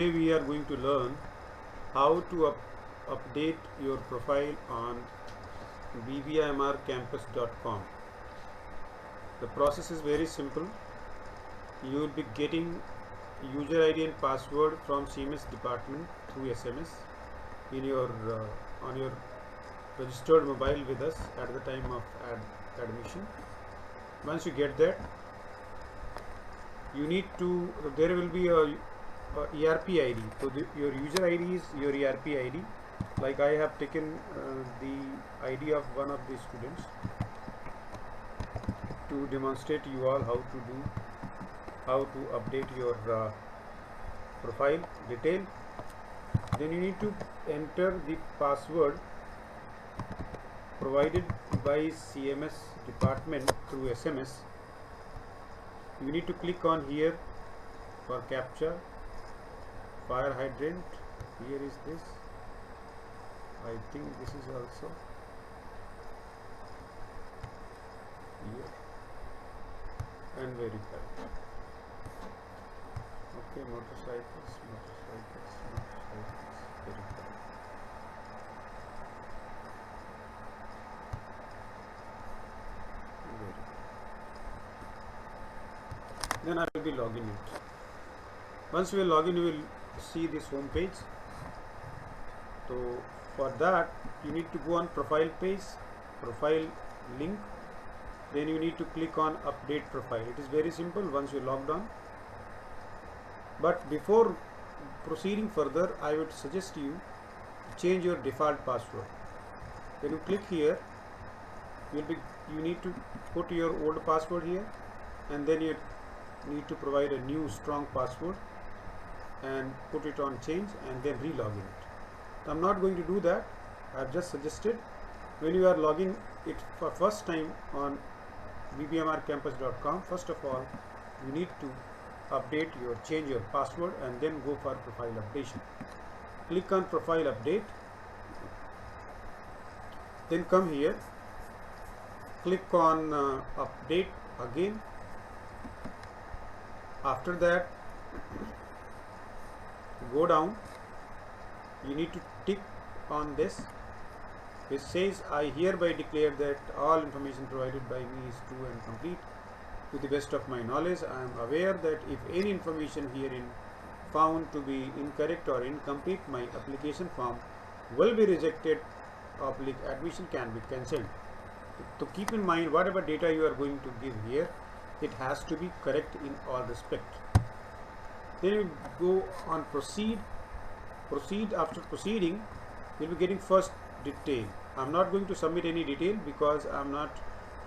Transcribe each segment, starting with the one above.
Today we are going to learn how to update your profile on bbimrcampus.com. The process is very simple. You will be getting user ID and password from CMS department through SMS in your on your registered mobile with us at the time of admission. Once you get that, you need to there will be a ERP ID. So your user ID is your ERP ID. Like I have taken the ID of one of the students to demonstrate you all how to update your profile detail. Then you need to enter the password provided by CMS department through SMS. You need to click on here for captcha. Fire hydrant, here is this. I think this is also here and verify. Okay, motorcycles, verify. Then I will be logging it. Once you will log in, you will see this home page. So for that you need to go on profile page, profile link, then you need to click on update profile. It is very simple once you logged on. But before proceeding further, I would suggest you to change your default password. When you click here, you need to put your old password here, and then you need to provide a new strong password and put it on change and then re-log in it. I'm not going to do that. I've just suggested when you are logging it for first time on bbimrcampus.com, first of all you need to change your password and then go for profile updation. Click on profile update, then come here, click on update again. After that, go down, you need to tick on this which says I hereby declare that all information provided by me is true and complete. To the best of my knowledge, I am aware that if any information herein found to be incorrect or incomplete, my application form will be rejected. Admission can be cancelled. So keep in mind, whatever data you are going to give here, it has to be correct in all respect. Then you go on proceed. After proceeding, you will be getting first detail. I am not going to submit any detail because I am not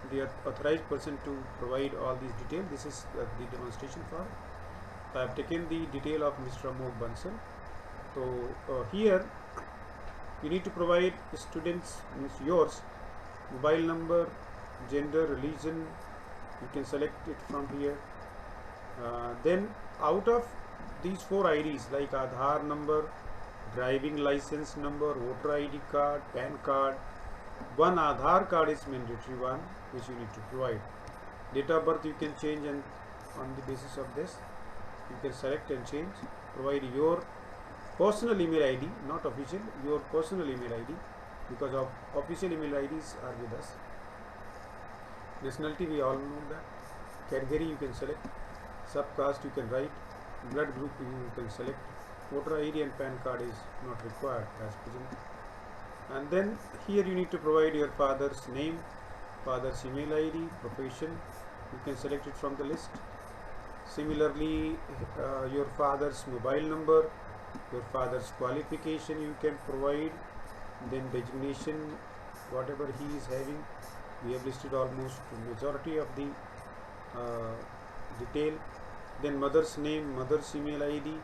the authorized person to provide all these details. This is the demonstration form. I have taken the detail of Mr. Amog Bansal. So here you need to provide students, yours, mobile number, gender, religion. You can select it from here. Then out of these 4 IDs like Aadhaar number, driving license number, voter ID card, PAN card, one Aadhaar card is mandatory one which you need to provide. Date of birth you can change, and on the basis of this you can select and change. Provide your personal email ID, not official, your personal email ID, because of official email IDs are with us. Nationality we all know that. Category you can select. Subcaste you can write. Blood group you can select. Voter ID and PAN card is not required as present. And then here you need to provide your father's name, father's email ID, profession. You can select it from the list. Similarly, your father's mobile number, your father's qualification you can provide. Then designation, whatever he is having. We have listed almost majority of the detail. Then mother's name, mother's email ID,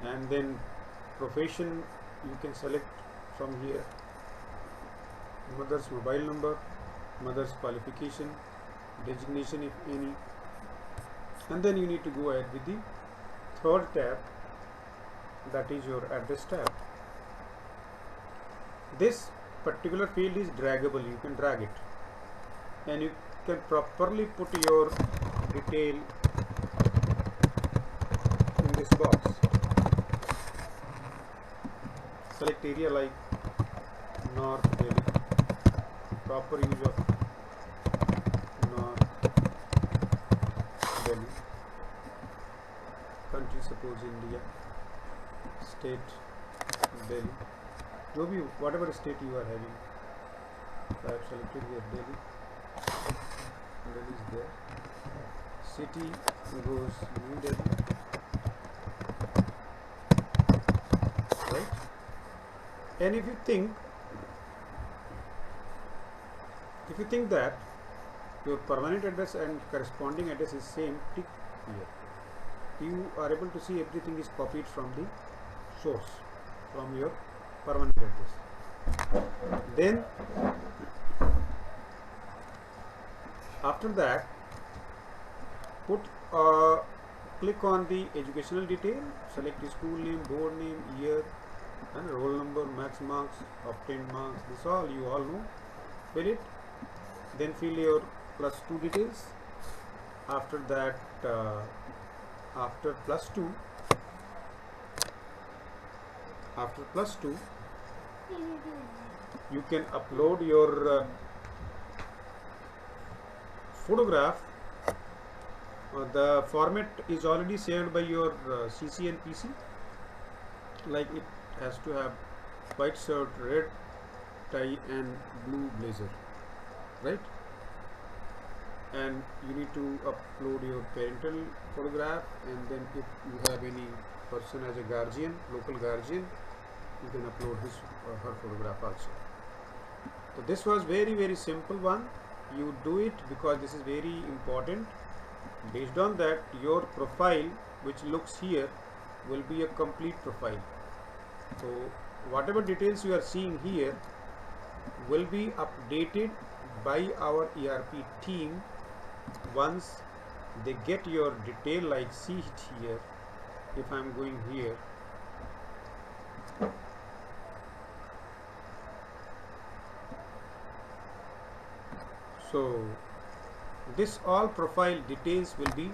and then profession you can select from here. Mother's mobile number, mother's qualification, designation if any, and then you need to go ahead with the third tab, that is your address tab. This particular field is draggable. You can drag it and you can properly put your detail in this box. select area like North Delhi, proper use of North Delhi, country suppose India, state Delhi, जो भी whatever state you are having. I have selected here Delhi. Delhi is there. City goes New Delhi, right? And if you think that your permanent address and corresponding address is same, tick here. You are able to see everything is copied from the source, from your permanent address. Then after that, click on the educational detail, select the school name, board name, year, and roll number, max marks, obtained marks. This all you all know. Fill it. Then fill your +2 details. After that, after +2, you can upload your photograph. The format is already saved by your CC and PC. Like it has to have white shirt, red tie, and blue blazer, right? And you need to upload your parental photograph, and then if you have any person as a guardian, local guardian, you can upload his or her photograph also. So this was very simple one. You do it because this is very important. Based on that, your profile which looks here will be a complete profile. So whatever details you are seeing here will be updated by our ERP team once they get your detail. Like see it here, if I am going here, so this all profile details will be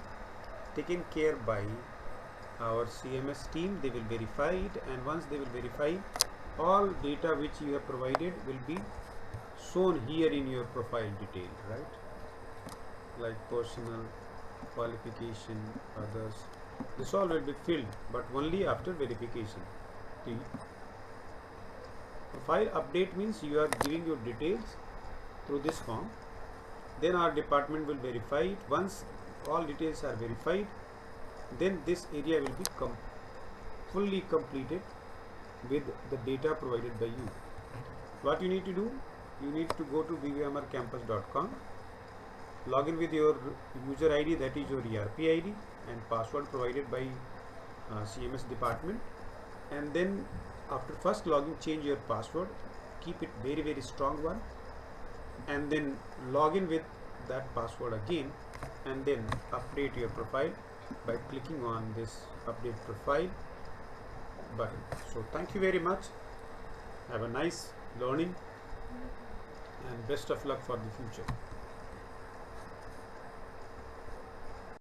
taken care by our CMS team. They will verify it, and once they will verify, all data which you have provided will be shown here in your profile detail, right? Like personal, qualification, others, this all will be filled, but only after verification. The profile update means you are giving your details through this form. Then our department will verify it. Once all details are verified, then this area will be fully completed with the data provided by you. What you need to do, you need to go to bvmrcampus.com, log in with your user ID, that is your ERP ID, and password provided by CMS department, and then after first login, change your password, keep it very strong one, and then log in with that password again, and then update your profile by clicking on this update profile button. So thank you very much, have a nice learning, and best of luck for the future.